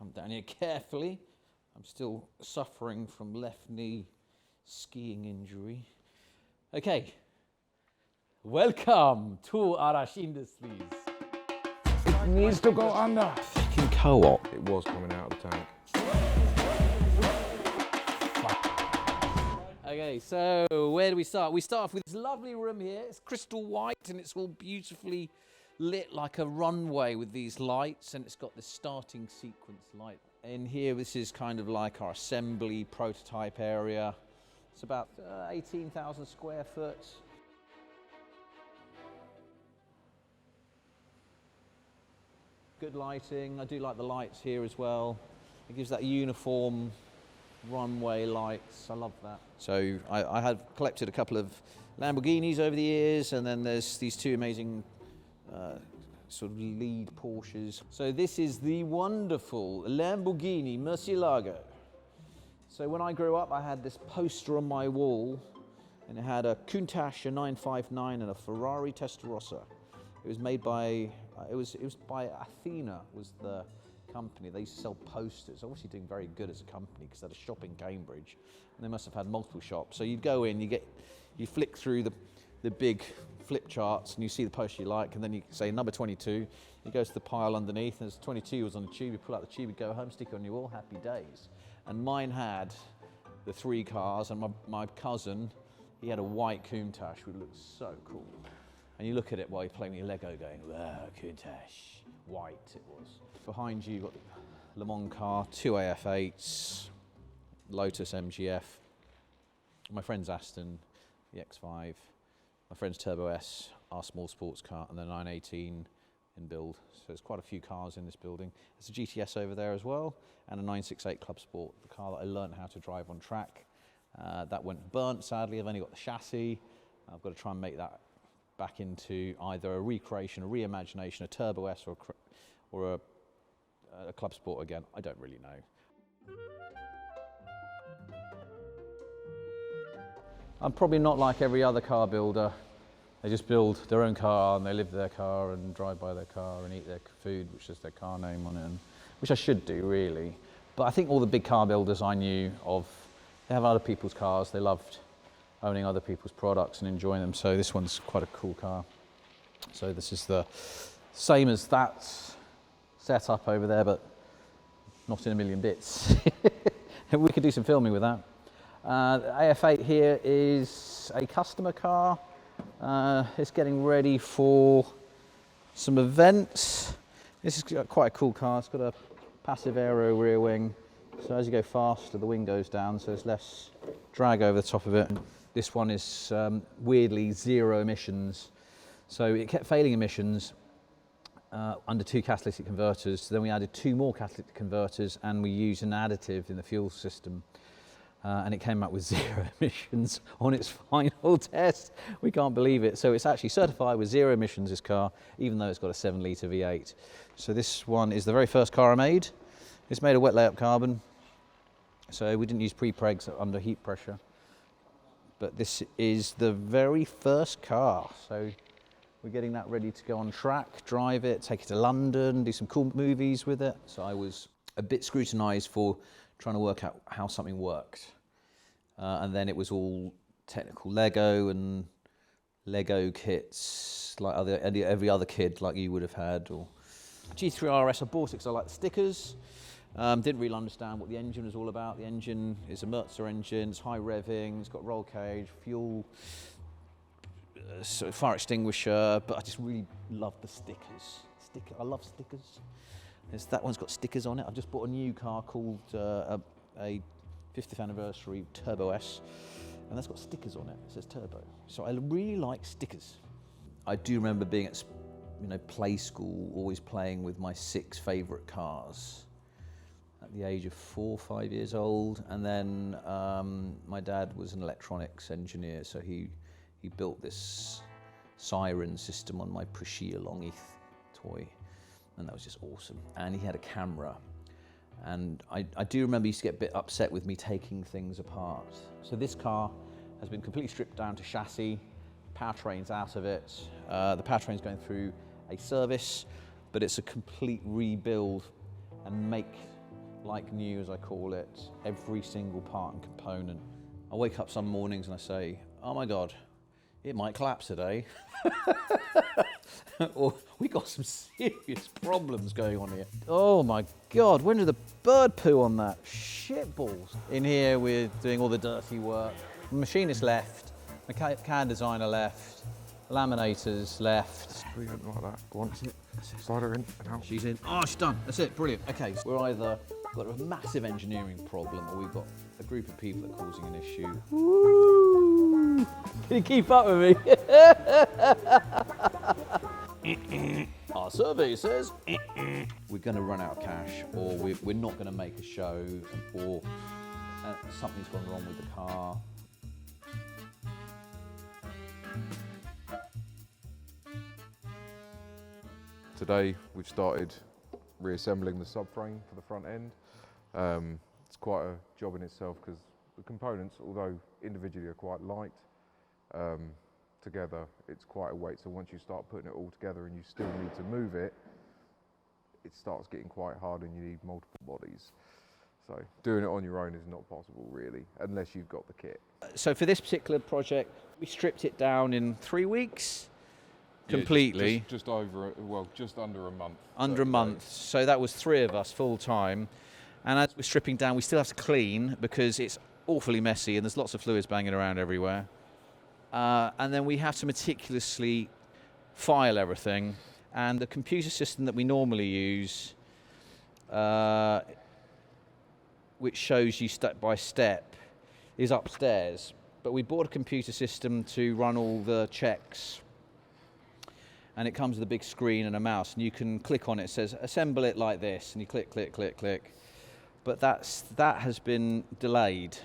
Come down here carefully. I'm still suffering from left knee skiing injury. Okay, welcome to Arash Industries. It needs to go under. Fucking co-op. It was coming out of the tank. Okay, so where do we start? We start off with this lovely room here. It's crystal white and it's all beautifully lit like a runway with these lights, and it's got this starting sequence light. In here, this is kind of like our assembly prototype area. It's about 18,000 square foot. Good lighting. I do like the lights here as well. It gives that uniform runway lights. I love that. So I have collected a couple of Lamborghinis over the years, and then there's these two amazing sort of lead Porsches. So this is the wonderful Lamborghini Murcielago. So when I grew up, I had this poster on my wall, and it had a Countach, a 959, and a Ferrari Testarossa. It was made by, it was by Athena, was the company. They used to sell posters. Obviously doing very good as a company because they had a shop in Cambridge, and they must have had multiple shops. So you'd go in, you flick through the big flip charts, and you see the poster you like, and then you say number 22. It goes to the pile underneath, and there's 22 was on the tube. You pull out the tube, you go home, stick it on your wall, happy days. And mine had the three cars, and my cousin, he had a white Countach, which looked so cool. And you look at it while you're playing with your Lego going, wow, Countach, white it was. Behind you, you've got the Le Mans car, two AF8s, Lotus MGF, my friend's Aston, the X5, my friend's Turbo S, our small sports car, and the 918 in build. So there's quite a few cars in this building. There's a GTS over there as well, and a 968 Club Sport, the car that I learned how to drive on track. That went burnt, sadly. I've only got the chassis. I've got to try and make that back into either a recreation, a reimagination, a Turbo S, or a Club Sport again. I don't really know. I'm probably not like every other car builder. They just build their own car and they live their car and drive by their car and eat their food, which has their car name on it, which I should do really. But I think all the big car builders I knew of, they have other people's cars. They loved owning other people's products and enjoying them. So this one's quite a cool car. So this is the same as that setup over there, but not in a million bits. We could do some filming with that. The AF8 here is a customer car. It's getting ready for some events. This is quite a cool car. It's got a passive aero rear wing. So as you go faster, the wing goes down, so there's less drag over the top of it. This one is weirdly zero emissions. So it kept failing emissions under two catalytic converters. So then we added two more catalytic converters, and we used an additive in the fuel system. And it came out with zero emissions on its final test. We can't believe it. So it's actually certified with zero emissions, this car, even though it's got a 7-litre V8. So this one is the very first car I made. It's made of wet layup carbon. So we didn't use pre-pregs under heat pressure. But this is the very first car. So we're getting that ready to go on track, drive it, take it to London, do some cool movies with it. So I was a bit scrutinised for trying to work out how something worked. And then it was all technical Lego and Lego kits, like every other kid like you would have had. Or G3 RS, I bought it because I like the stickers. Didn't really understand what the engine was all about. The engine is a Mercer engine, it's high revving, it's got roll cage, fuel, fire extinguisher, but I just really love the stickers. I love stickers. That one's got stickers on it. I've just bought a new car called a 50th anniversary Turbo S, and that's got stickers on it. It says Turbo. So I really like stickers. I do remember being at play school, always playing with my 6 favourite cars at the age of 4 or 5 years old. And then my dad was an electronics engineer, so he built this siren system on my Prussia Longheath toy. And that was just awesome. And he had a camera. And I do remember he used to get a bit upset with me taking things apart. So this car has been completely stripped down to chassis, powertrain's out of it. The powertrain's going through a service, but it's a complete rebuild and make like new, as I call it, every single part and component. I wake up some mornings and I say, oh my God, it might collapse today. Or we got some serious problems going on here. Oh my God, when did the bird poo on that? Shit balls. In here we're doing all the dirty work. The machinist left, the CAD designer left, laminators left. Brilliant, like that. Go on. Slide her in and out. She's in. Oh, she's done. That's it. Brilliant. Okay, so we're either got a massive engineering problem or we've got a group of people that are causing an issue. Woo! Can you keep up with me? Our survey says we're going to run out of cash, or we're not going to make a show, or something's gone wrong with the car. Today we've started reassembling the subframe for the front end. It's quite a job in itself because the components, although individually are quite light, together it's quite a weight. So once you start putting it all together and you still need to move it, it starts getting quite hard and you need multiple bodies. So doing it on your own is not possible really, unless you've got the kit. So for this particular project, we stripped it down in 3 weeks. Completely. Yeah, just under a month. Under a month. So that was 3 of us full time. And as we're stripping down, we still have to clean because it's awfully messy and there's lots of fluids banging around everywhere. And then we have to meticulously file everything. And the computer system that we normally use, which shows you step by step, is upstairs. But we bought a computer system to run all the checks. And it comes with a big screen and a mouse, and you can click on it. It says, assemble it like this, and you click, click, click, click. But that has been delayed.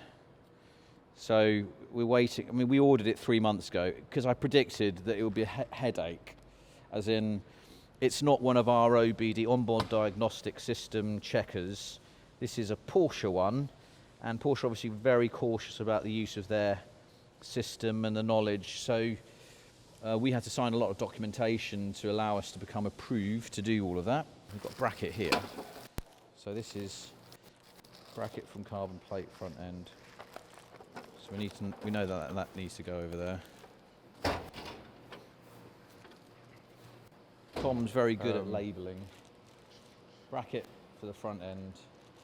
So we're waiting. I mean, we ordered it 3 months ago because I predicted that it would be a headache, as in, it's not one of our OBD, onboard diagnostic system checkers. This is a Porsche one, and Porsche are obviously very cautious about the use of their system and the knowledge. So we had to sign a lot of documentation to allow us to become approved to do all of that. We've got a bracket here. So this is bracket from carbon plate front end. So we know that needs to go over there. Tom's very good at labelling. Bracket for the front end.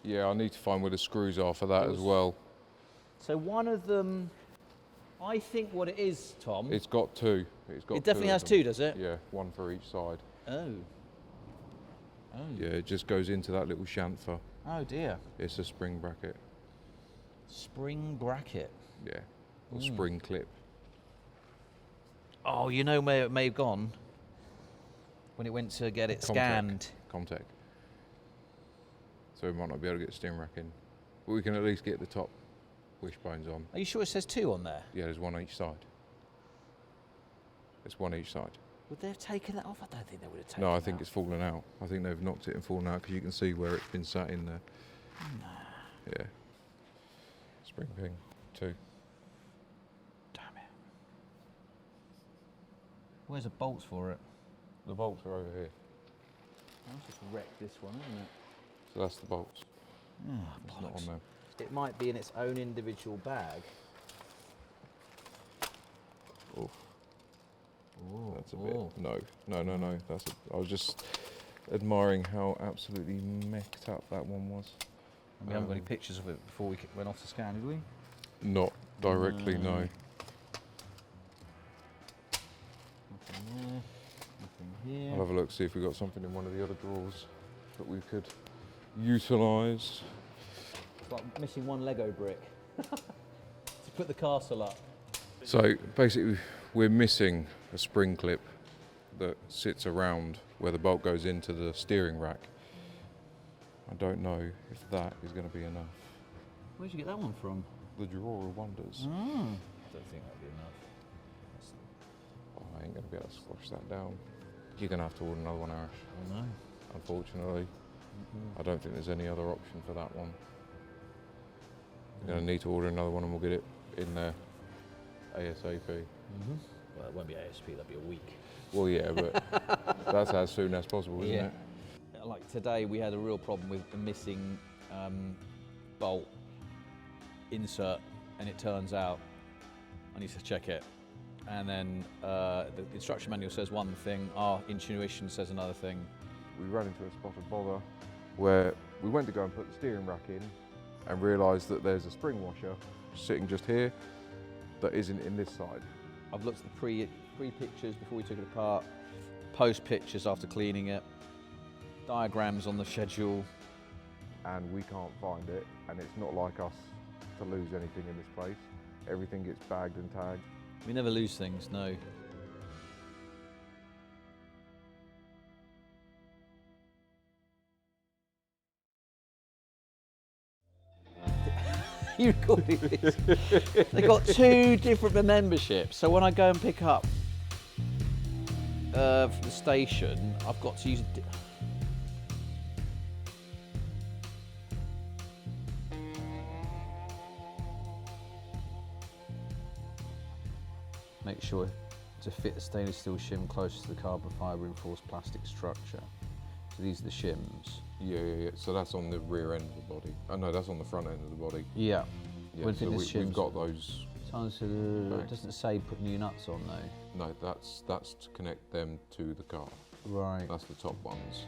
Yeah, I need to find where the screws are for that as well. So one of them, I think what it is, Tom. It's got two. It definitely has two, does it? Yeah, one for each side. Oh. Yeah, it just goes into that little chamfer. Oh dear. It's a spring bracket. Spring bracket. Yeah, or spring clip. Oh, you know where it may have gone? When it went to get it scanned. Comtech. So we might not be able to get the steering rack in. But we can at least get the top wishbones on. Are you sure it says 2 on there? Yeah, there's one each side. It's one each side. Would they have taken that off? I don't think they would have taken it No, off. I think it's fallen out. I think they've knocked it and fallen out because you can see where it's been sat in there. No. Yeah. Spring ping, 2. Damn it. Where's the bolts for it? The bolts are over here. I'll just wreck this one, isn't it? So that's the bolts. Oh, It's not on there. It might be in its own individual bag. Oh, Ooh, that's a bit. No. I was just admiring how absolutely messed up that one was. And we haven't got any pictures of it before we went off to scan, did we? Not directly, no. Nothing there. Nothing here. I'll have a look, see if we've got something in one of the other drawers that we could utilise. It's like missing one Lego brick to put the castle up. So basically we're missing a spring clip that sits around where the bolt goes into the steering rack. I don't know if that is going to be enough. Where'd you get that one from? The drawer of wonders. I don't think that'd be enough. Oh, I ain't going to be able to squash that down. You're going to have to order another one, Arash. Oh no. Unfortunately. I don't think there's any other option for that one. You're going to need to order another one and we'll get it in there ASAP. Well, it won't be ASP, that'll be a week. Well, yeah, but that's as soon as possible, isn't it? Like today, we had a real problem with the missing bolt, insert, and it turns out I need to check it. And then the instruction manual says one thing, our intuition says another thing. We ran into a spot of bother where we went to go and put the steering rack in and realised that there's a spring washer sitting just here that isn't in this side. I've looked at the pre-pictures before we took it apart, post-pictures after cleaning it, diagrams on the schedule. And we can't find it, and it's not like us to lose anything in this place. Everything gets bagged and tagged. We never lose things, no. You recording this? They got 2 different memberships, so when I go and pick up from the station, I've got to use. Make sure to fit the stainless steel shim close to the carbon fibre reinforced plastic structure. So these are the shims. Yeah. So that's on the rear end of the body. Oh no, that's on the front end of the body. Yeah. Yeah, so we've got those. It doesn't say put new nuts on though. No, that's to connect them to the car. Right. That's the top ones.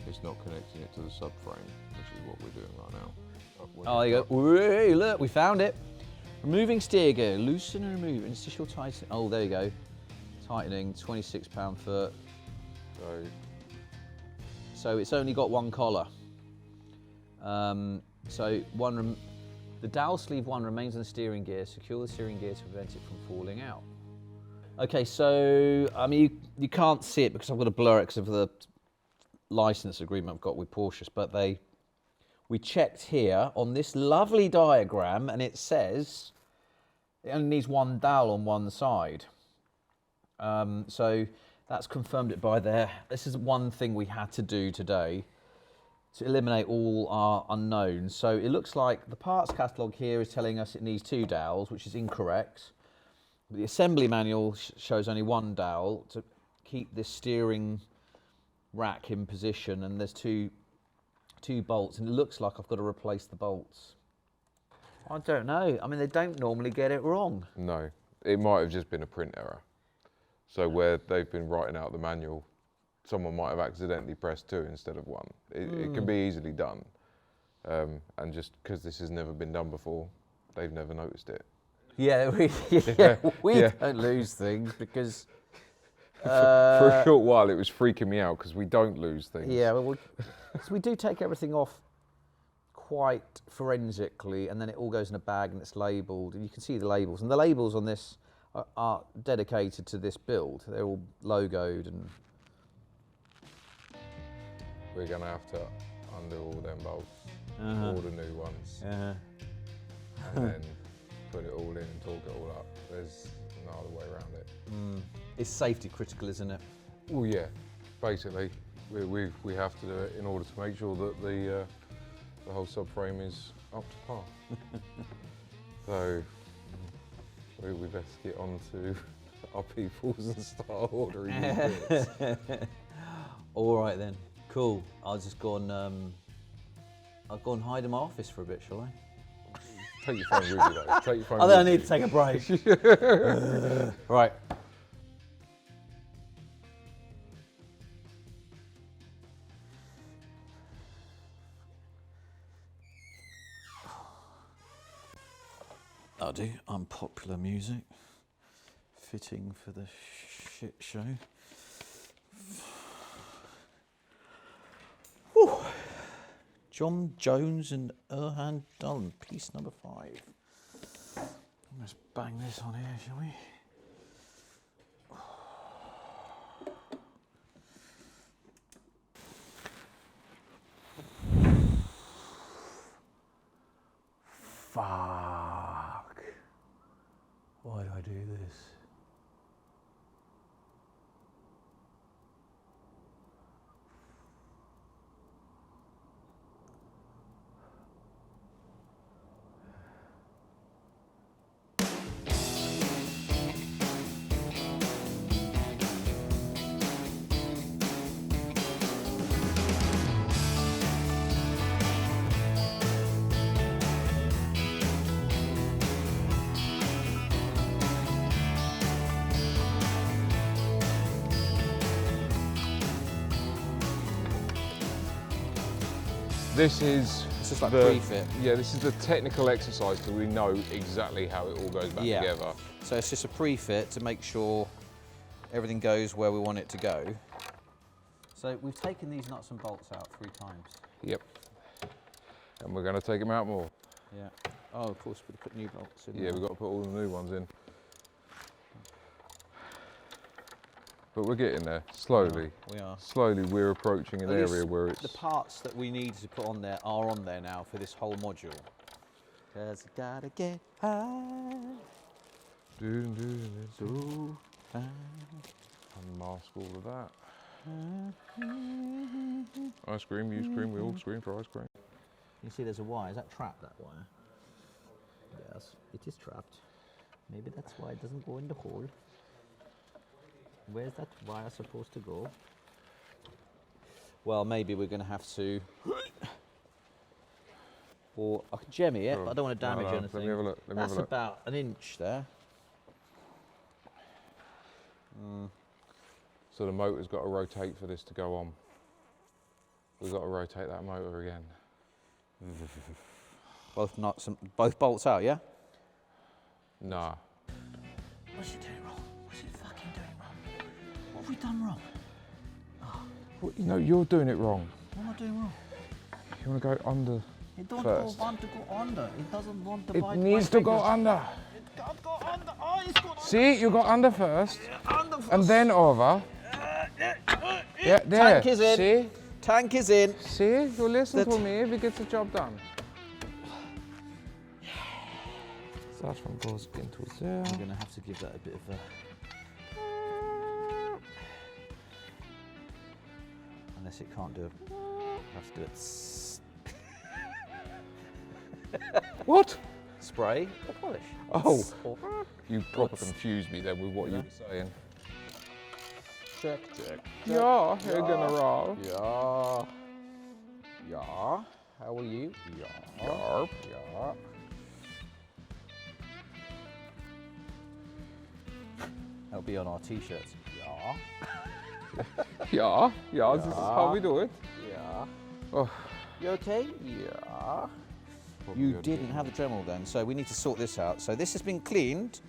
It's not connecting it to the subframe, which is what we're doing right now. Oh, there you go. Hey, look, we found it. Removing steer gear, loosen and remove, interstitial tightening. Oh, there you go. Tightening, £26 foot. So it's only got one collar. The dowel sleeve 1 remains on the steering gear. Secure the steering gear to prevent it from falling out. Okay, so I mean you can't see it because I've got to blur it because of the license agreement I've got with Porsche, but we checked here on this lovely diagram and it says it only needs one dowel on one side. So that's confirmed it by there. This is one thing we had to do today to eliminate all our unknowns. So it looks like the parts catalogue here is telling us it needs 2 dowels, which is incorrect. The assembly manual shows only 1 dowel to keep this steering rack in position, and there's two bolts, and it looks like I've got to replace the bolts. I don't know. I mean, they don't normally get it wrong. No, it might have just been a print error. So where they've been writing out the manual, someone might have accidentally pressed 2 instead of 1. It can be easily done. And just because this has never been done before, they've never noticed it. Yeah, we don't lose things because... for a short while, it was freaking me out because we don't lose things. Yeah, well, so we do take everything off quite forensically, and then it all goes in a bag and it's labelled, and you can see the labels. And the labels on this are dedicated to this build. They're all logoed, and we're going to have to undo all them bolts, all the new ones, and then put it all in and torque it all up. There's no other way around it. It's safety critical, isn't it? Well, yeah, basically, we have to do it in order to make sure that the whole subframe is up to par. So we best get on to our peoples and start ordering these bits. All right then, cool. I'll just go and I'll go and hide in my office for a bit, shall I? Take your phone with you though. Take your phone. I think I need to take a break. Right. I'll do unpopular music, fitting for the shit show. Whew. John Jones and Erhan Dunn, piece number 5. Let's bang this on here, shall we? Fuck. Why do I do this? This is It's just like pre-fit. Yeah, this is the technical exercise so we know exactly how it all goes back together. So it's just a pre-fit to make sure everything goes where we want it to go. So we've taken these nuts and bolts out 3 times. Yep. And we're going to take them out more. Yeah. Oh, of course, we've put new bolts in. Yeah, we've got to put all the new ones in. But we're getting there, slowly. We are. Slowly we're approaching an area where it's... The parts that we need to put on there are on there now for this whole module. Cause you gotta get high. So high. Unmask all of that. Ice cream, you scream, we all scream for ice cream. You see there's a wire, is that trapped, that wire? Yes, it is trapped. Maybe that's why it doesn't go in the hole. Where's that wire supposed to go? Well, maybe we're going to have to... Or I can jemmy it, but I don't want to damage anything. Let me have a look. That's about an inch there. So the motor's got to rotate for this to go on. We've got to rotate that motor again. Both nuts and both bolts out, yeah? Nah. What's it doing wrong? What's it fucking doing wrong? What have we done wrong? Well, you know, you're doing it wrong. What am I doing wrong? You want to go under It don't first. want to go under. It doesn't want to It bite needs my to go fingers. under. It can't go under. Oh, it's got under. See, you go under first, Under first. and then over. Yeah, there. Tank is in. See? Tank is in. See? You listen That- to me if it gets the job done. So that one goes into there. I'm gonna have to give that a bit of a. Unless it can't do it, I have to do it. What? Spray or polish. Oh, Or you proper confused me then with what you were saying. check. Yeah, Herr General. Yeah. Yeah. How are you? Yeah. Yarp. Yeah. That'll be on our t-shirts. Yeah. Yeah, this is how we do it. Yeah. Oh. You okay? Yeah. You didn't have the Dremel then, so we need to sort this out. So this has been cleaned,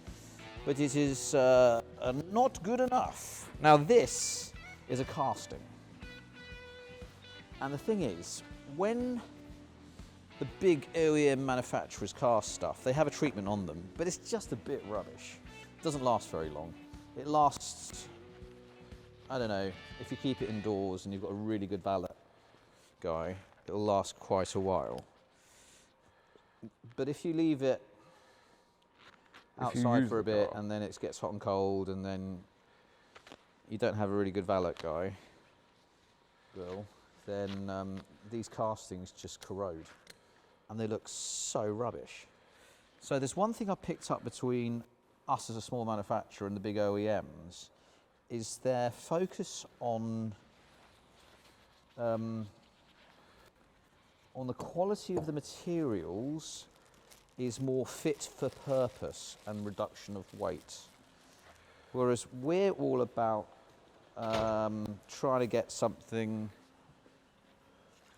but it is not good enough. Now this is a casting. And the thing is, when the big OEM manufacturers cast stuff, they have a treatment on them, but it's just a bit rubbish. It doesn't last very long. It lasts, I don't know, if you keep it indoors and you've got a really good valet guy, it'll last quite a while. But if you leave it outside for a bit and then it gets hot and cold and then you don't have a really good valet guy, then these castings just corrode and they look so rubbish. So there's one thing I picked up between us as a small manufacturer and the big OEMs is their focus on the quality of the materials is more fit for purpose and reduction of weight. Whereas we're all about trying to get something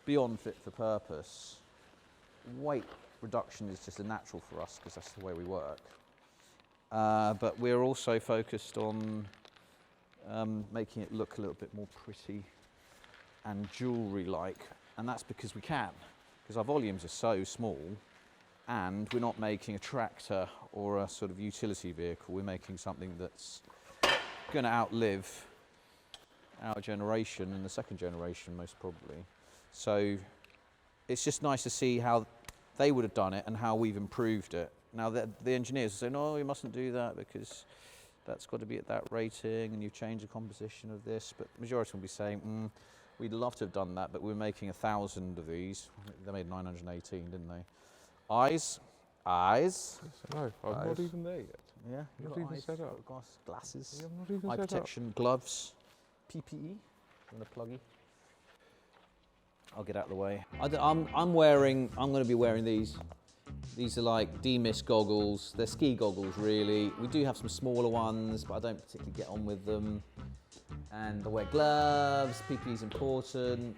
beyond fit for purpose. Weight reduction is just a natural for us because that's the way we work. But we're also focused on making it look a little bit more pretty and jewellery-like, and that's because we can, because our volumes are so small, and we're not making a tractor or a sort of utility vehicle. We're making something that's going to outlive our generation and the second generation, most probably. So it's just nice to see how they would have done it and how we've improved it. Now the engineers will say, no, you mustn't do that because that's got to be at that rating and you've changed the composition of this. But the majority will be saying, we'd love to have done that, but we're making 1,000 of these. They made 918, didn't they? Eyes. No, I'm not even there yet. Yeah, You're not even set up. Glasses, I'm not even eye set up. protection, gloves, PPE, and the pluggy. I'll get out of the way. I'm going to be wearing these. These are like demist goggles. They're ski goggles, really. We do have some smaller ones, but I don't particularly get on with them. And I wear gloves, PPE's important,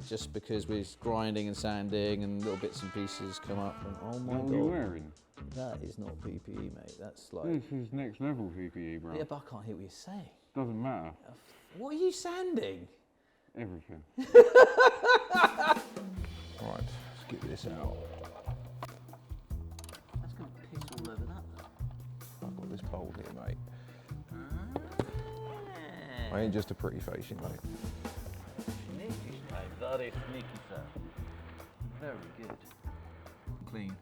just because we're grinding and sanding and little bits and pieces come up and oh my God. What are you wearing? That is not PPE, mate, that's like... This is next level PPE, bro. Yeah, but I can't hear what you're saying. Doesn't matter. What are you sanding? Everything. Right, let's get this out. That's going to piss all over that though. I've got this bowl here, mate. I ain't just a pretty face, you know. Sneaky, mate. That is sneaky, sir. Very good. Clean.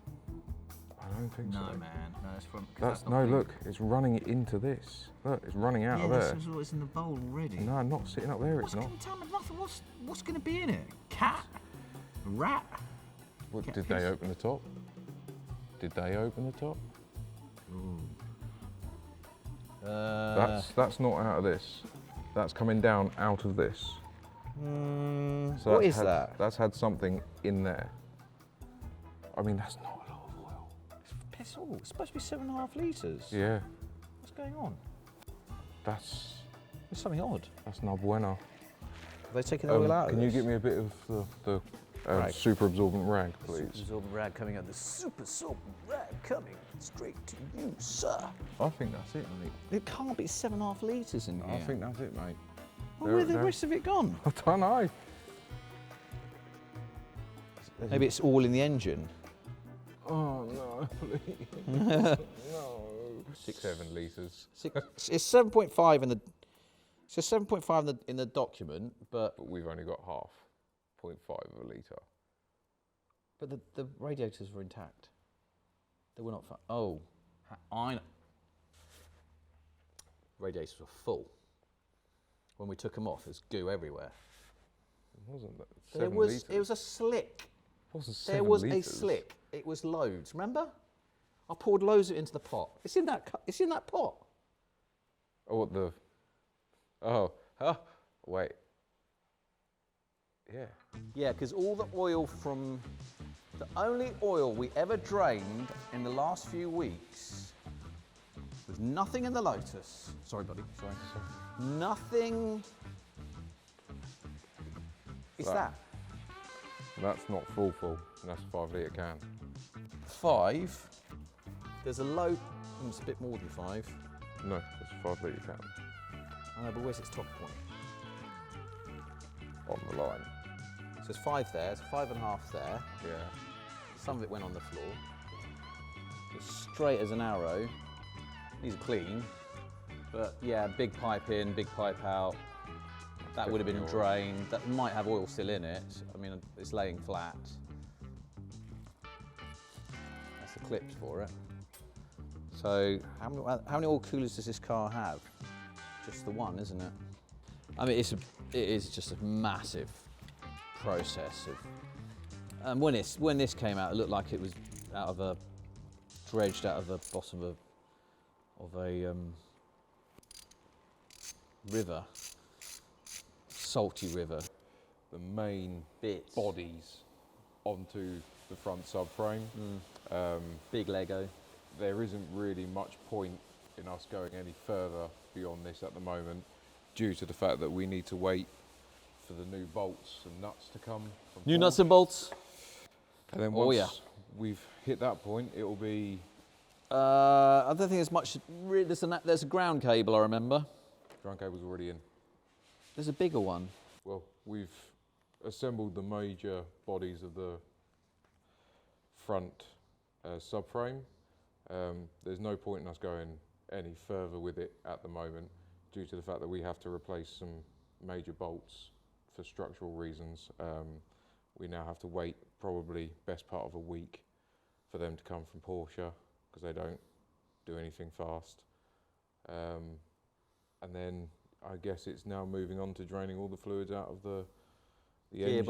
I don't think so. No, man. No, it's from. That's no, look, it's running into this. Look, it's running out of there. This is what's in the bowl already. No, not sitting up there, it's not. Tell me nothing. What's going to be in it? Cat? A rat? What, did they open the top? Did they open the top? That's not out of this. That's coming down out of this. So What is that? That's had something in there. I mean, that's not a lot of oil. It's piss all. It's supposed to be 7.5 litres. Yeah, What's going on? that's There's something odd. no bueno. Have they taken the oil out of Can you this? get me a bit of the Rag. super absorbent rag, please? Super absorbent rag coming out. The super absorbent rag coming straight to you, sir. I think that's it, mate. It can't be 7.5 litres in here. I think that's it, mate. Well, where's the rest of it gone? I don't know. Maybe it's all in the engine. Oh no, please. No. 6-7 litres. It's 7.5 in the. It's 7.5 in the document, but But we've only got half, 0.5 of a litre. but the radiators were intact. They were not. Oh, I know. Radiators were full. When we took them off, there's goo everywhere. It wasn't that. There 7 was. litres. It was a slick. It wasn't There 7 was litres. a slick. It was loads. Remember? I poured loads of it into the pot. It's in that. It's in that pot. Oh, what the? Oh, huh? Wait. Yeah. Yeah, because all the oil from the only oil we ever drained in the last few weeks was nothing in the Lotus. Sorry, buddy. Sorry. Nothing. It's that. That's not full. That's a 5 litre can. 5. There's a low. It's a bit more than 5. No, it's a 5 litre can. I know, but where's its top point? On the line. So there's 5 there. There's 5.5 there. Yeah. Some of it went on the floor. It's straight as an arrow. These are clean. But yeah, big pipe in, big pipe out. That would have been Definitely oil. drained. That might have oil still in it. I mean, it's laying flat. That's the clips for it. So how many oil coolers does this car have? Just the one, isn't it? I mean, it is just a massive process of. When this came out, it looked like it was dredged out of the bottom of a river, salty river. The main Bits. bodies onto the front subframe. Big Lego. There isn't really much point in us going any further beyond this at the moment, due to the fact that we need to wait for the new bolts and nuts to come from New Porsche. nuts and bolts. And then Oh, once yeah. we've hit that point, it will be. I don't think there's much. There's a ground cable, I remember. Ground cable's already in. There's a bigger one. Well, we've assembled the major bodies of the front subframe. There's no point in us going any further with it at the moment, due to the fact that we have to replace some major bolts for structural reasons. We now have to wait probably best part of a week for them to come from Porsche, because they don't do anything fast. And then I guess it's now moving on to draining all the fluids out of the engine,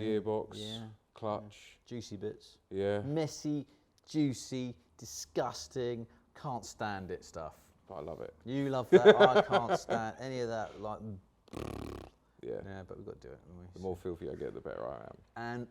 gearbox, yeah, clutch. Juicy bits. Yeah, Messy, juicy, disgusting. Can't stand it stuff. but I love it. You love that. I can't stand any of that. Like, Yeah. yeah, but we've got to do it. Haven't we? The more filthy I get, the better I am. And